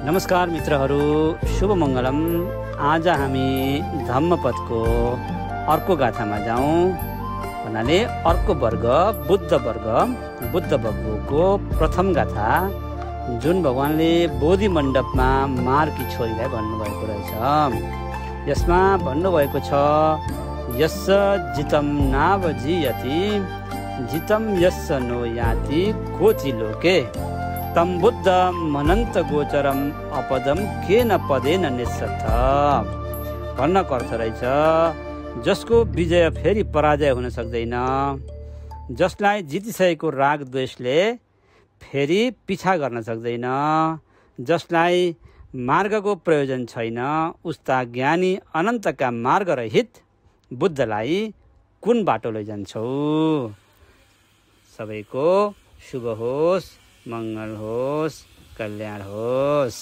नमस्कार मित्रहरू, शुभ मङ्गलम। आज हामी धम्मपदको अर्को गाथामा जाउँ। भन्नाले अर्को वर्ग बुद्ध बगुको प्रथम गाथा, जुन भगवानले बोधि मण्डपमा मारकी छोरीलाई भन्नुभएको रहेछ। यसमा भन्नुभएको छ, यस्स जितं नाव जीयति जितं यस्स नो याति कोचि लोके तम बुद्ध मनन्त गोचरम अपदम केन पदेन निस्सथ। भन्नको अर्थ रहेछ, जसको विजय फेरि पराजय हुन सक्दैन, जसलाई जितिसकेको राग द्वेषले फेरि पिछा गर्न सक्दैन, जसलाई मार्गको प्रयोजन छैन, उस्ता ज्ञानी अनन्तका मार्ग रहित बुद्धलाई कुन बाटो लैजान्छौ। सबैको शुभ होस्, मङ्गल होस्, कल्याण होस्।